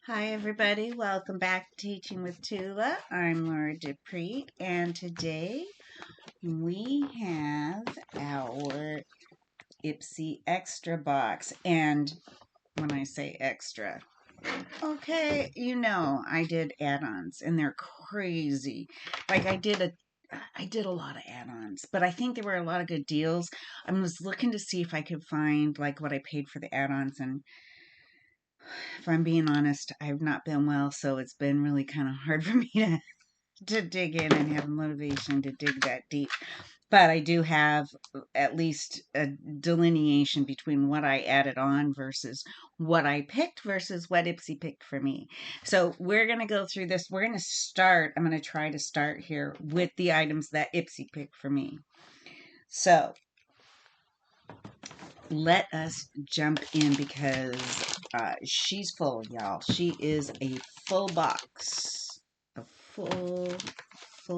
Hi, everybody. Welcome back to Teaching with Tula. I'm Laura Dupree, and today we have our IPSY Extra box. And when I say extra, okay, I did add-ons, and they're crazy. Like I did a lot of add-ons, but I think there were a lot of good deals. I was looking to see if I could find like what I paid for the add-ons, and if I'm being honest, I've not been well, so it's been really kind of hard for me to dig in and have motivation to dig that deep. But I do have at least a delineation between what I added on versus what I picked versus what IPSY picked for me. So we're going to go through this. We're going to start. I'm going to try to start here with the items that IPSY picked for me. So let us jump in because she's full, y'all. She is a full box. A full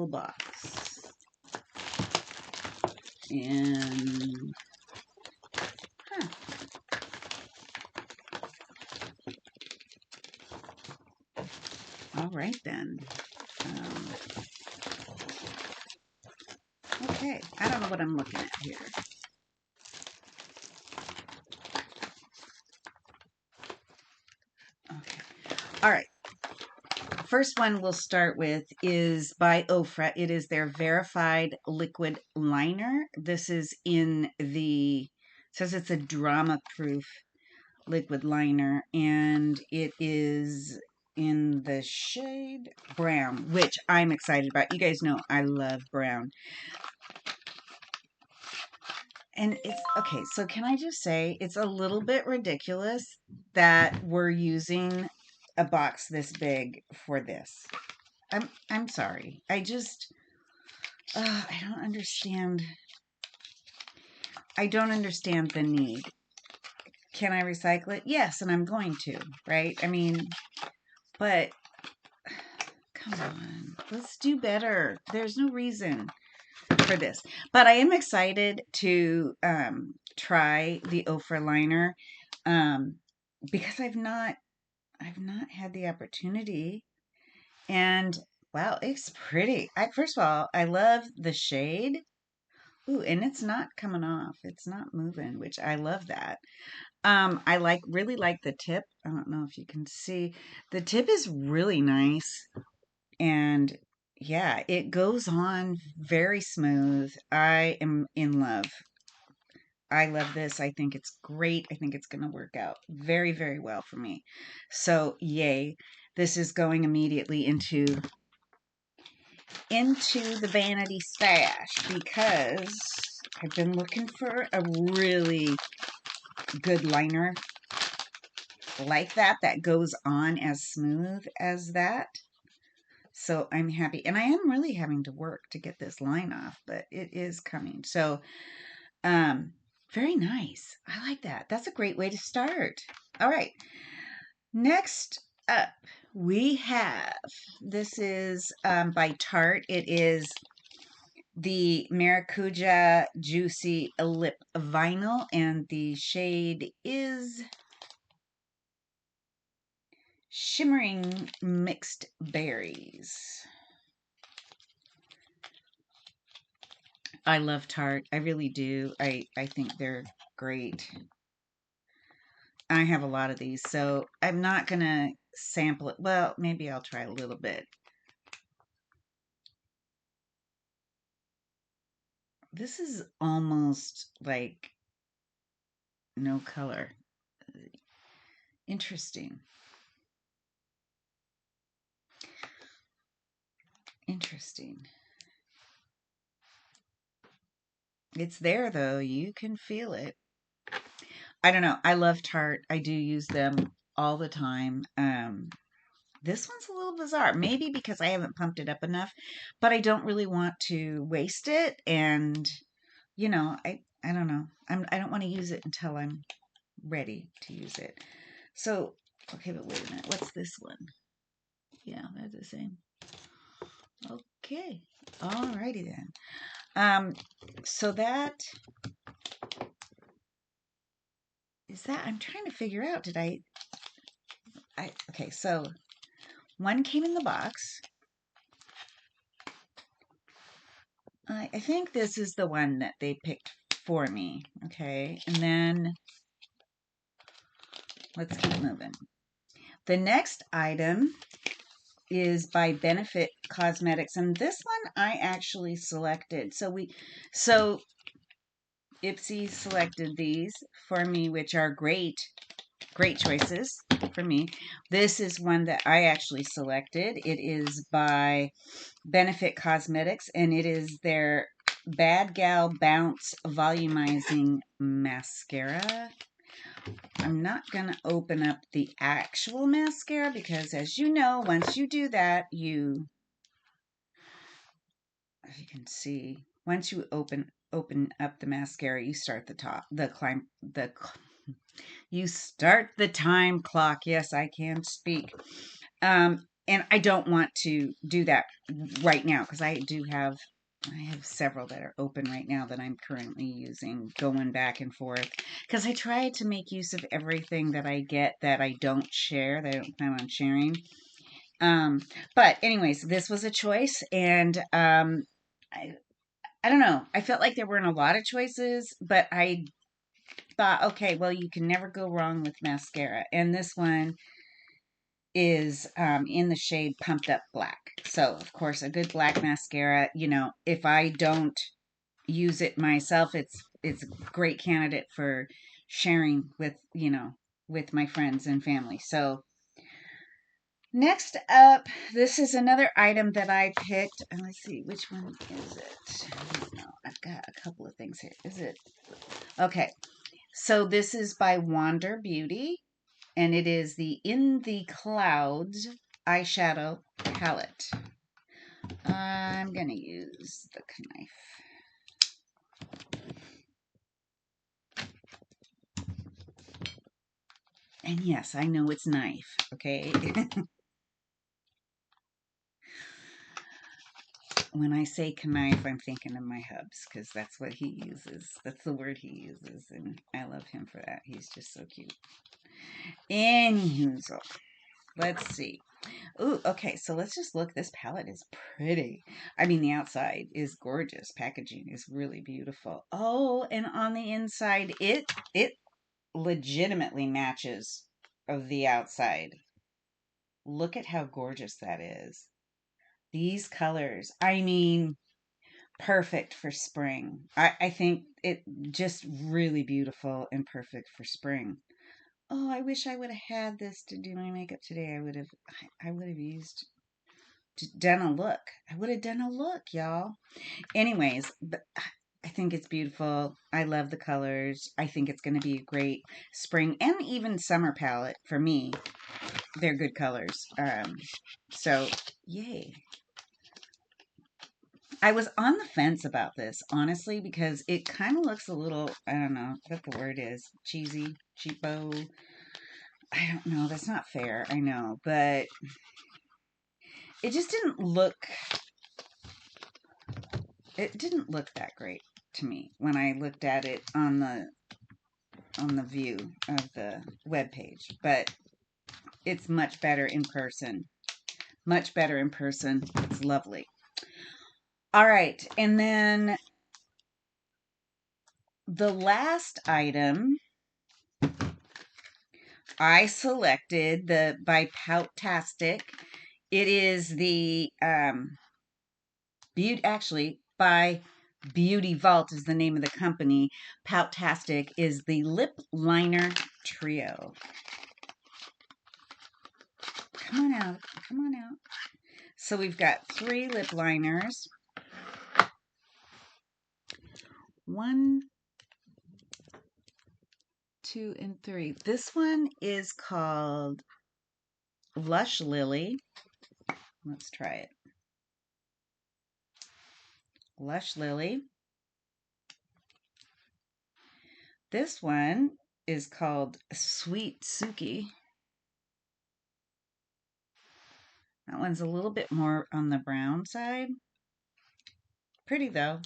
box. And huh. All right then. Um, okay, I don't know what I'm looking at here. Okay, all right. First one we'll start with is by Ofra. It is their verified liquid liner. This is in the says it's a drama proof liquid liner, and it is in the shade brown, which I'm excited about. You guys know I love brown. And it's okay, so can I just say it's a little bit ridiculous that we're using a box this big for this. I'm sorry. I don't understand. I don't understand the need. Can I recycle it? Yes, and I'm going to, right? I mean, but come on, let's do better. There's no reason for this, but I am excited to try the Ofra liner because I've not had the opportunity, and wow, it's pretty. First of all, I love the shade. Ooh, and it's not coming off. It's not moving, which I love that. I really like the tip. I don't know if you can see. The tip is really nice, and yeah, it goes on very smooth. I am in love. I love this. I think it's great. I think it's going to work out very, very well for me. So, yay. This is going immediately into the vanity stash because I've been looking for a really good liner like that goes on as smooth as that. So I'm happy. And I am really having to work to get this line off, but it is coming. So, very nice. I like that. That's a great way to start. All right. Next up, we have this is by Tarte. It is the Maracuja Juicy Lip Vinyl, and the shade is Shimmering Mixed Berries. I love Tarte. I really do. I think they're great. I have a lot of these, so I'm not going to sample it. Well, maybe I'll try a little bit. This is almost like no color. Interesting. Interesting. It's there though. You can feel it. I don't know. I love Tarte. I do use them all the time. This one's a little bizarre. Maybe because I haven't pumped it up enough, but I don't really want to waste it. And I don't know. I don't want to use it until I'm ready to use it. So okay, but wait a minute. What's this one? Yeah, they're the same. Okay. Alrighty then. So that is that. I'm trying to figure out. Did I? Okay, so one came in the box. I think this is the one that they picked for me. Okay, and then let's keep moving. The next item is by Benefit Cosmetics, and this one I actually selected. So IPSY selected these for me, which are great choices for me. This is one that I actually selected. It is by Benefit Cosmetics, and it is their Bad Gal Bounce Volumizing Mascara. I'm not going to open up the actual mascara because, as you know, once you do that, as you can see, once you open up the mascara, you start you start the time clock. Yes, I can speak. And I don't want to do that right now because I have several that are open right now that I'm currently using, going back and forth. Because I try to make use of everything that I get that I don't share, that I don't plan on sharing. But anyways, this was a choice, and I don't know. I felt like there weren't a lot of choices, but I thought, okay, well, you can never go wrong with mascara, and this one is in the shade Pumped Up Black. So, of course, a good black mascara, if I don't use it myself, it's a great candidate for sharing with my friends and family. So, next up, this is another item that I picked. And let's see, which one is it? No, I've got a couple of things here. Is it? Okay. So, this is by Wander Beauty, and it is the In the Clouds eyeshadow palette. I'm going to use the knife. And yes, I know it's knife, okay? When I say knife, I'm thinking of my hubs because that's what he uses. That's the word he uses, and I love him for that. He's just so cute. Anywho, let's see. Ooh, okay, so let's just look. This palette is pretty. I mean, the outside is gorgeous. Packaging is really beautiful. Oh, and on the inside, it legitimately matches of the outside. Look at how gorgeous that is. These colors, I mean, perfect for spring. I think it just really beautiful and perfect for spring. Oh, I wish I would have had this to do my makeup today. I would have done a look. I would have done a look, y'all. Anyways, but I think it's beautiful. I love the colors. I think it's going to be a great spring and even summer palette for me. They're good colors. So yay. I was on the fence about this, honestly, because it kind of looks a little, I don't know what the word is, cheesy, cheapo. I don't know. That's not fair. I know, but it just it didn't look that great to me when I looked at it on the view of the web page, but it's much better in person. Much better in person. It's lovely. All right, and then the last item I selected the by Poutastic. It is the by Beauty Vault is the name of the company. Poutastic is the lip liner trio. Come on out. Come on out. So we've got 3 lip liners. 1, 2, and 3. This one is called Lush Lily. Let's try it. Lush Lily. This one is called Sweet Suki. That one's a little bit more on the brown side. Pretty though.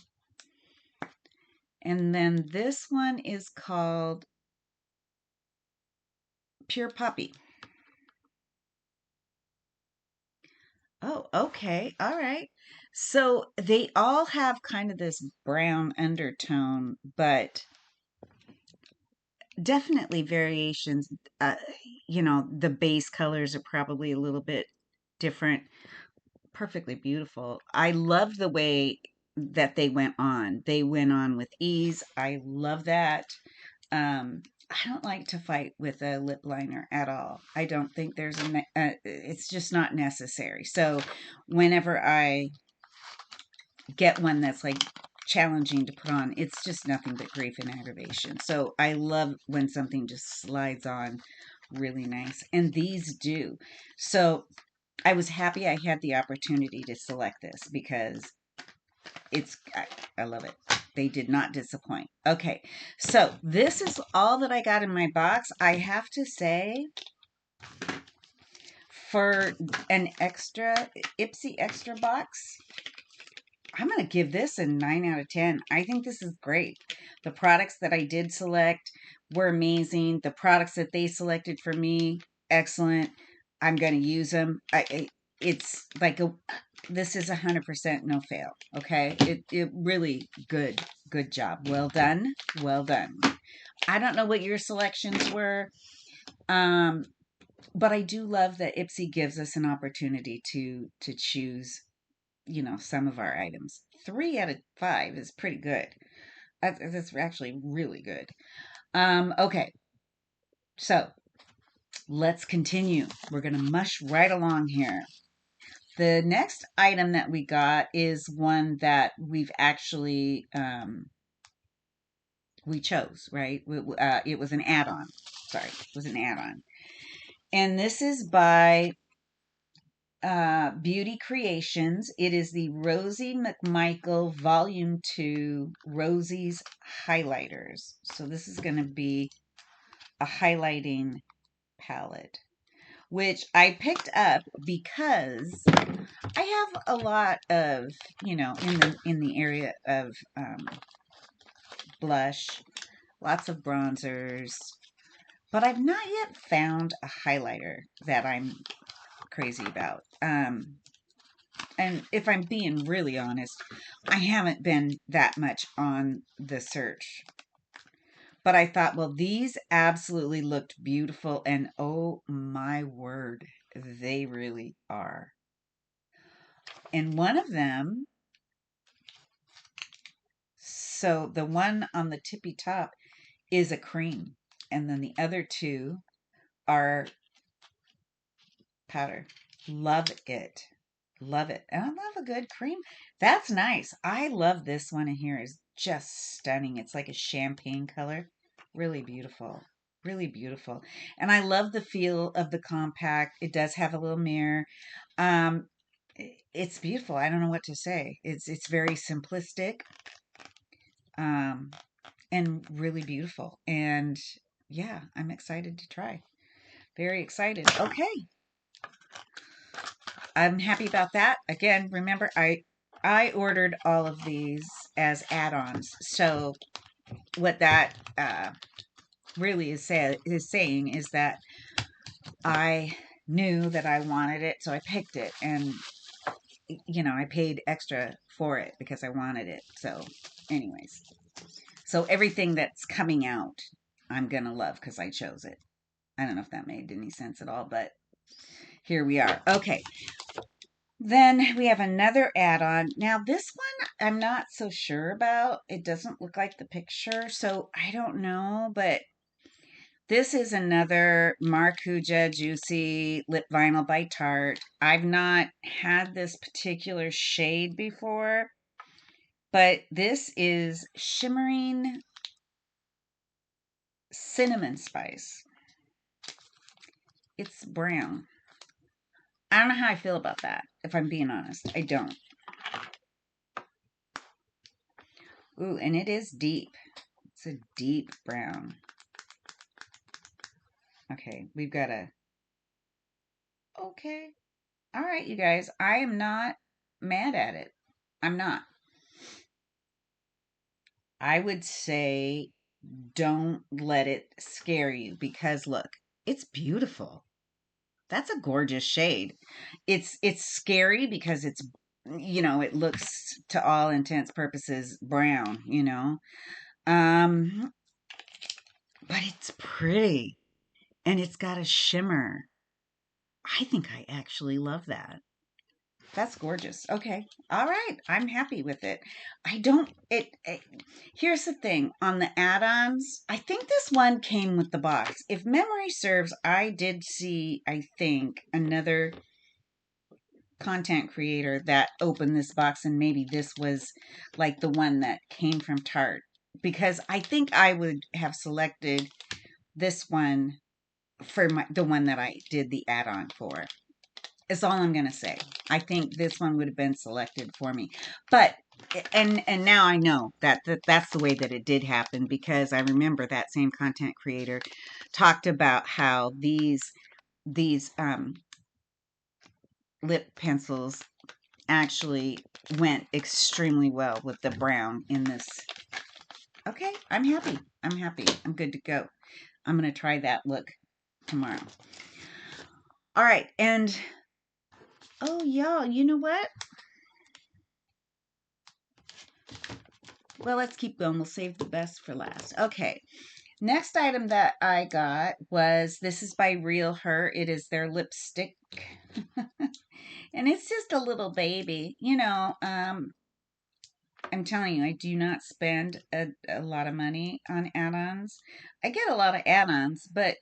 And then this one is called Pure Poppy. okay. All right. So they all have kind of this brown undertone, but definitely variations. Uh, the base colors are probably a little bit different. Perfectly beautiful. I love the way that they went on. They went on with ease. I love that. I don't like to fight with a lip liner at all. I don't think it's just not necessary. So whenever I get one that's like challenging to put on, it's just nothing but grief and aggravation. So I love when something just slides on really nice. And these do. So I was happy I had the opportunity to select this because I love it. They did not disappoint. Okay, so this is all that I got in my box. I have to say, for an extra IPSY Extra box, I'm going to give this a 9 out of 10. I think this is great. The products that I did select were amazing. The products that they selected for me, excellent. I'm going to use them. It's like this is 100% no fail. Okay. It really good job. Well done. Well done. I don't know what your selections were. Um, but I do love that IPSY gives us an opportunity to choose, some of our items. 3 out of 5 is pretty good. That's actually really good. Okay, so let's continue. We're gonna mush right along here. The next item that we got is one that we've actually we chose, right? It was an add-on. Sorry, it was an add-on, and this is by Beauty Creations. It is the Rosie McMichael Volume 2 Rosie's Highlighters. So this is going to be a highlighting palette, which I picked up because I have a lot of, in the area of blush, lots of bronzers, but I've not yet found a highlighter that I'm crazy about. And if I'm being really honest, I haven't been that much on the search. But I thought, well, these absolutely looked beautiful. And oh my word, they really are. And one of them, so the one on the tippy top is a cream. And then the other two are powder. Love it. Love it. And I love a good cream. That's nice. I love this one in here. Is just stunning. It's like a champagne color. Really beautiful. Really beautiful. And I love the feel of the compact. It does have a little mirror. Um, it's beautiful. I don't know what to say. It's very simplistic. Um, and really beautiful. And yeah, I'm excited to try. Very excited. Okay. I'm happy about that. Again, remember I ordered all of these as add-ons. So what that really is saying is that I knew that I wanted it, so I picked it, and I paid extra for it because I wanted it. So, anyways, so everything that's coming out, I'm gonna love because I chose it. I don't know if that made any sense at all, but here we are. Okay. Then we have another add-on. Now this one I'm not so sure about. It doesn't look like the picture, so I don't know, but this is another Maracuja Juicy Lip Vinyl by Tarte. I've not had this particular shade before, but this is Shimmering Cinnamon Spice. It's brown. I don't know how I feel about that, if I'm being honest. I don't. Ooh, and it is deep. It's a deep brown. Okay, we've got a... Okay. All right, you guys. I am not mad at it. I'm not. I would say don't let it scare you because look, it's beautiful. That's a gorgeous shade. It's scary because it's, it looks to all intents purposes brown, Um, but it's pretty and it's got a shimmer. I think I actually love that. That's gorgeous. Okay. All right. I'm happy with it. I don't it here's the thing on the add-ons. I think this one came with the box. If memory serves, I did see, I think, another content creator that opened this box, and maybe this was like the one that came from Tarte, because I think I would have selected this one for the one that I did the add-on for. Is all I'm gonna say. I think this one would have been selected for me, but and now I know that's the way that it did happen, because I remember that same content creator talked about how these lip pencils actually went extremely well with the brown in this. Okay, I'm happy. I'm happy. I'm good to go. I'm gonna try that look tomorrow. All right, and oh y'all, you know what? Well, let's keep going. We'll save the best for last. Okay. Next item that I got was, this is by Real Her. It is their lipstick. And it's just a little baby. I'm telling you, I do not spend a lot of money on add-ons. I get a lot of add-ons, but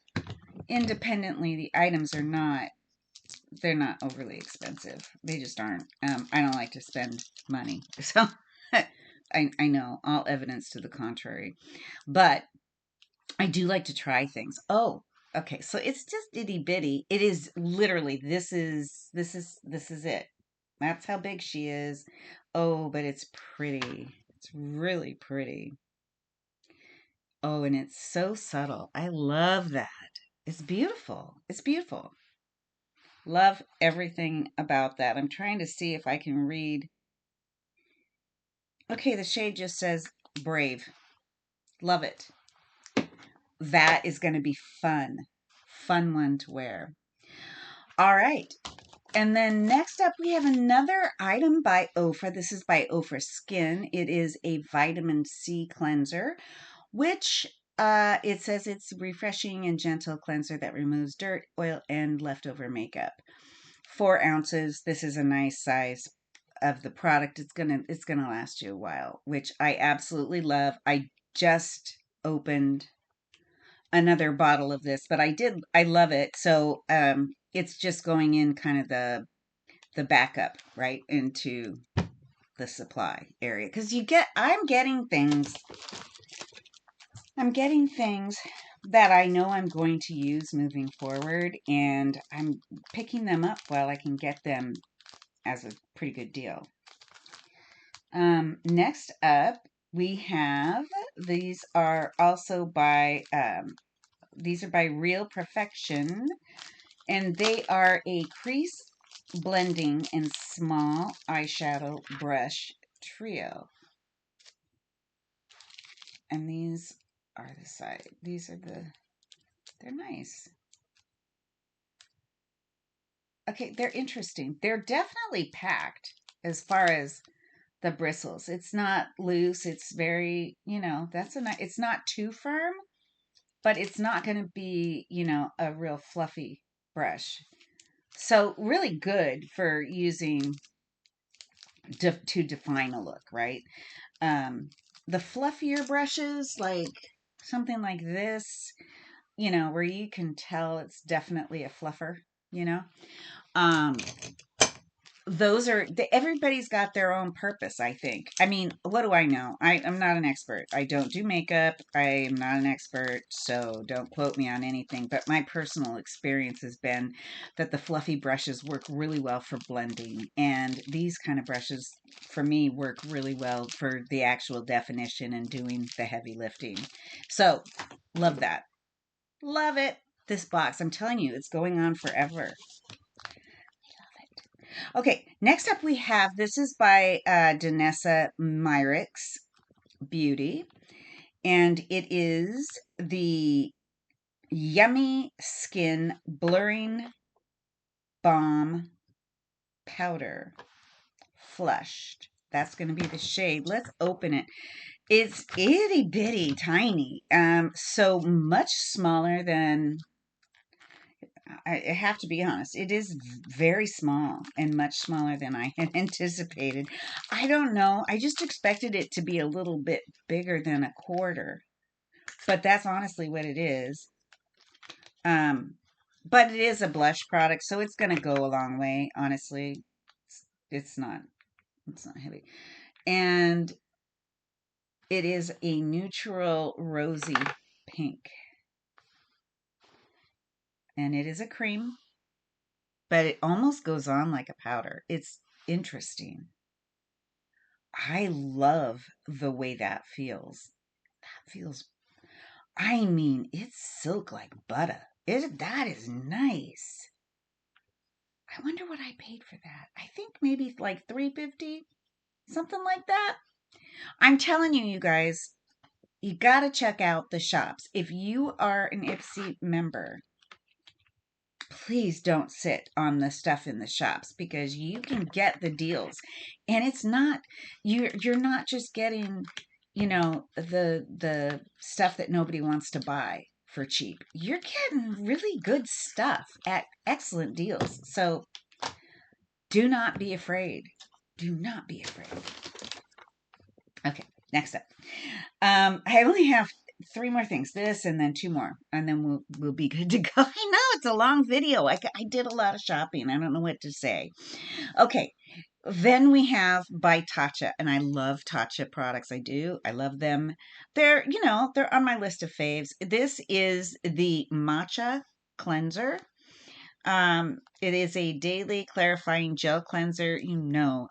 independently, the items are not, they're not overly expensive. They just aren't. I don't like to spend money. So I know all evidence to the contrary, but I do like to try things. Oh, okay. So it's just itty bitty. It is literally, this is it. That's how big she is. Oh, but it's pretty. It's really pretty. Oh, and it's so subtle. I love that. It's beautiful. It's beautiful. Love everything about that. I'm trying to see if I can read. Okay, the shade just says brave. Love it. That is going to be fun. Fun one to wear. All right. And then next up, we have another item by Ofra. This is by Ofra Skin. It is a vitamin C cleanser, which it says it's refreshing and gentle cleanser that removes dirt, oil, and leftover makeup. 4 ounces. This is a nice size of the product. It's gonna last you a while, which I absolutely love. I just opened another bottle of this, but I love it. So it's just going in kind of the backup right into the supply area, because I'm getting things that I know I'm going to use moving forward, and I'm picking them up while I can get them as a pretty good deal. Next up, we have, these are also by Real Perfection, and they are a crease blending and small eyeshadow brush trio. And these are the side. They're nice. Okay, they're interesting. They're definitely packed as far as the bristles. It's not loose. It's very, it's not too firm, but it's not going to be, a real fluffy brush. So really good for using to define a look, right? The fluffier brushes, like something like this, where you can tell it's definitely a fluffer, you know, um, everybody's got their own purpose, I think. I mean, what do I know? I'm not an expert. I don't do makeup. I am not an expert, so don't quote me on anything. But my personal experience has been that the fluffy brushes work really well for blending. And these kind of brushes, for me, work really well for the actual definition and doing the heavy lifting. So, love that. Love it. This box, I'm telling you, it's going on forever. Okay, next up we have, this is by Danessa Myricks Beauty, and it is the Yummy Skin Blurring Balm Powder Flushed. That's going to be the shade. Let's open it. It's itty bitty tiny. So much smaller than, I have to be honest, it is very small and much smaller than I had anticipated. I don't know. I just expected it to be a little bit bigger than a quarter, but that's honestly what it is. Um, but it is a blush product, so it's going to go a long way, honestly. It's not, it's not heavy. And it is a neutral rosy pink. And it is a cream, but it almost goes on like a powder. It's interesting. I love the way that feels. That feels, I mean, it's silk like butter. That is nice. I wonder what I paid for that. I think maybe like $3.50, something like that. I'm telling you, you guys, you got to check out the shops. If you are an IPSY member, please don't sit on the stuff in the shops because you can get the deals. And it's not, you're not just getting, the stuff that nobody wants to buy for cheap. You're getting really good stuff at excellent deals. So do not be afraid. Do not be afraid. Okay, next up. I only have three more things. This and then two more, and then we'll be good to go. I know it's a long video. I did a lot of shopping. I don't know what to say. Okay, then we have by Tatcha, and I love Tatcha products. I do. I love them. They're on my list of faves. This is the matcha cleanser. It is a daily clarifying gel cleanser.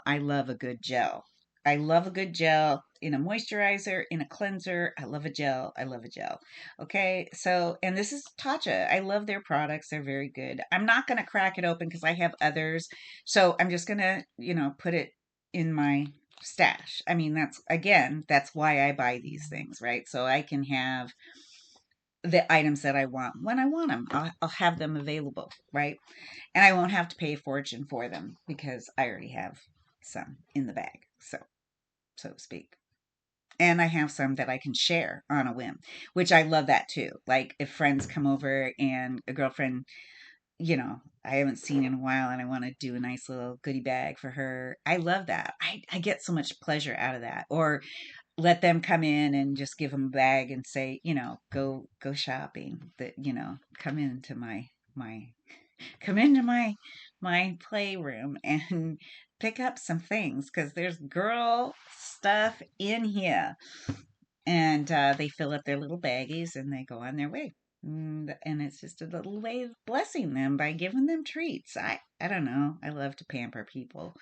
I love a good gel. I love a good gel in a moisturizer, in a cleanser. I love a gel. I love a gel. Okay, so, and this is Tatcha. I love their products. They're very good. I'm not going to crack it open because I have others. So I'm just going to, put it in my stash. I mean, that's why I buy these things, right? So I can have the items that I want when I want them. I'll have them available, right? And I won't have to pay a fortune for them because I already have some in the bag, so to speak. And I have some that I can share on a whim, which I love that too. Like if friends come over and a girlfriend, I haven't seen in a while and I want to do a nice little goodie bag for her. I love that. I get so much pleasure out of that. Or let them come in and just give them a bag and say, go shopping. That, come into my come into my playroom and pick up some things because there's girl stuff in here. And they fill up their little baggies and they go on their way. And it's just a little way of blessing them by giving them treats. I don't know. I love to pamper people.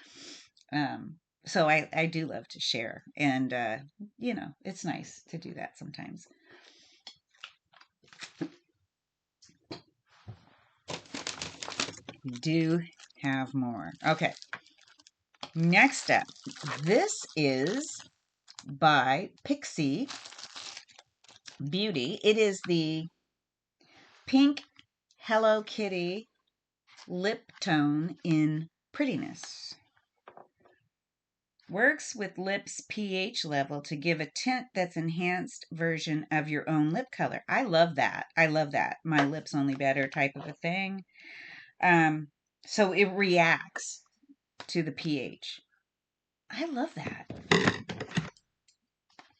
So I do love to share. And, it's nice to do that sometimes. We do have more. Okay. Next up, this is by IPSY Beauty. It is the pink Hello Kitty lip tone in Prettiness. Works with lips pH level to give a tint that's enhanced version of your own lip color. I love that. I love that. My lips only better type of a thing. So it reacts to the pH. I love that.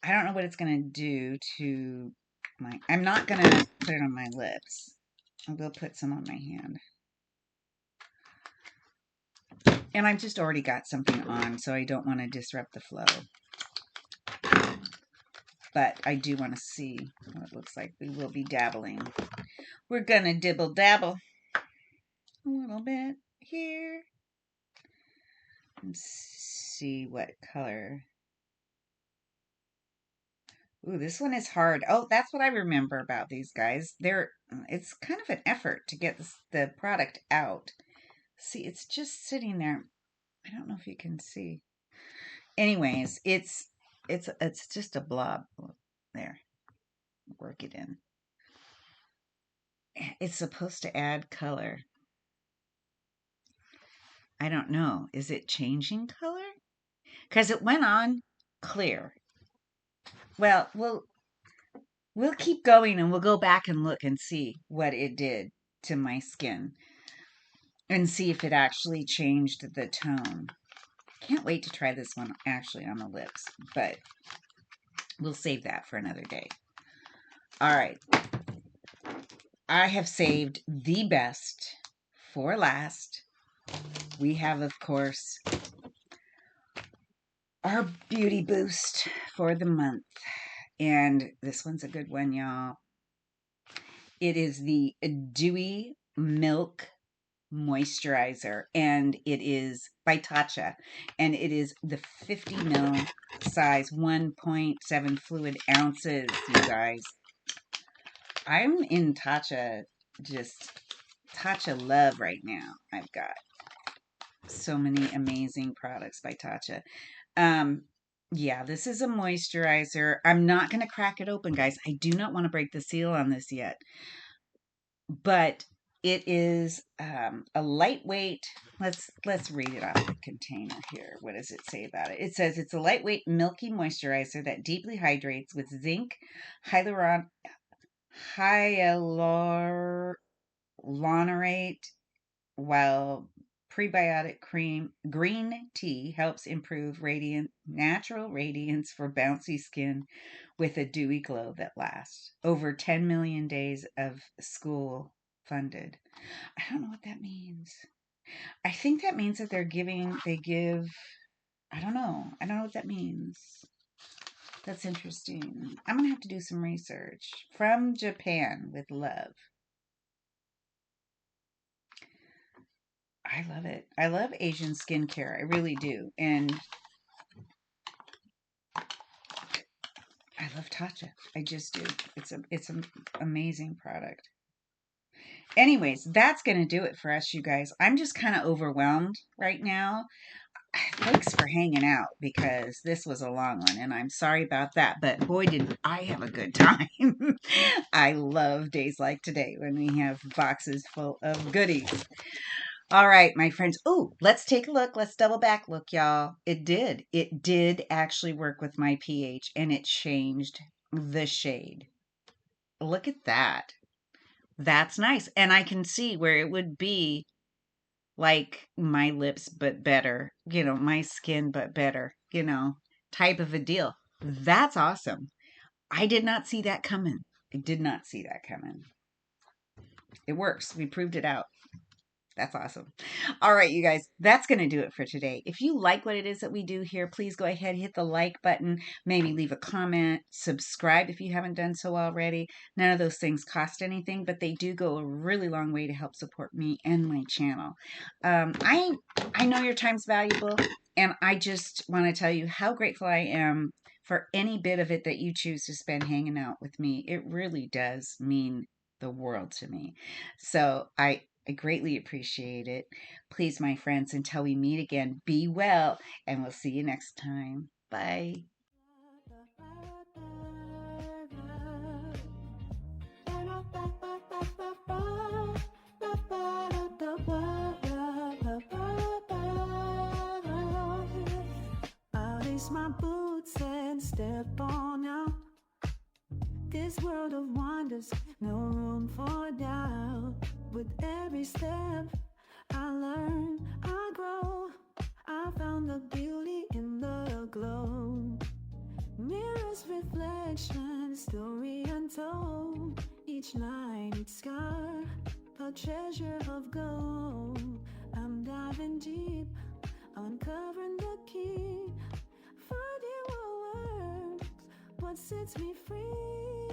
I don't know what it's going to do to I'm not going to put it on my lips. I will put some on my hand. And I've just already got something on, so I don't want to disrupt the flow. But I do want to see what it looks like. We will be dabbling. We're going to dibble dabble a little bit here. And see what color. Ooh, this one is hard. Oh, that's what I remember about these guys. It's kind of an effort to get the product out. See, it's just sitting there. I don't know if you can see. Anyways, it's just a blob. There. Work it in. It's supposed to add color. I don't know. Is it changing color? Because it went on clear. Well, we'll keep going and we'll go back and look and see what it did to my skin and see if it actually changed the tone. Can't wait to try this one actually on the lips, but we'll save that for another day. All right. I have saved the best for last. We have, of course, our beauty boost for the month. And this one's a good one, y'all. It is the Dewy Milk Moisturizer, and it is by Tatcha, and it is the 50 ml size, 1.7 fluid ounces, you guys. I'm in Tatcha, just Tatcha love right now. I've got so many amazing products by Tatcha. Yeah, this is a moisturizer. I'm not going to crack it open, guys. I do not want to break the seal on this yet. But it is a lightweight. Let's read it off the container here. What does it say about it? It says it's a lightweight, milky moisturizer that deeply hydrates with zinc, hyaluronate, while prebiotic green tea helps improve natural radiance for bouncy skin with a dewy glow that lasts. Over 10 million days of school funded. I don't know what that means. I think that means that I don't know. I don't know what that means. That's interesting. I'm going to have to do some research. From Japan with love. I love it. I love Asian skincare. I really do. And I love Tatcha. I just do. It's an amazing product. Anyways, that's going to do it for us, you guys. I'm just kind of overwhelmed right now. Thanks for hanging out because this was a long one and I'm sorry about that. But boy, did I have a good time. I love days like today when we have boxes full of goodies. All right, my friends. Oh, let's take a look. Let's double back look, y'all. It did. It did actually work with my pH and it changed the shade. Look at that. That's nice. And I can see where it would be like my lips, but better, my skin, but better, type of a deal. That's awesome. I did not see that coming. I did not see that coming. It works. We proved it out. That's awesome. All right, you guys, that's going to do it for today. If you like what it is that we do here, please go ahead, hit the like button, maybe leave a comment, subscribe if you haven't done so already. None of those things cost anything, but they do go a really long way to help support me and my channel. I know your time's valuable, and I just want to tell you how grateful I am for any bit of it that you choose to spend hanging out with me. It really does mean the world to me. So I greatly appreciate it. Please, my friends, until we meet again, be well, and we'll see you next time. Bye. I'll lace my boots and step on out. This world of wonders, no room for doubt. With every step I learn, I grow. I found the beauty in the glow. Mirrors, reflections, story untold. Each line, each scar, a treasure of gold. I'm diving deep, uncovering the key. Finding what works, what sets me free.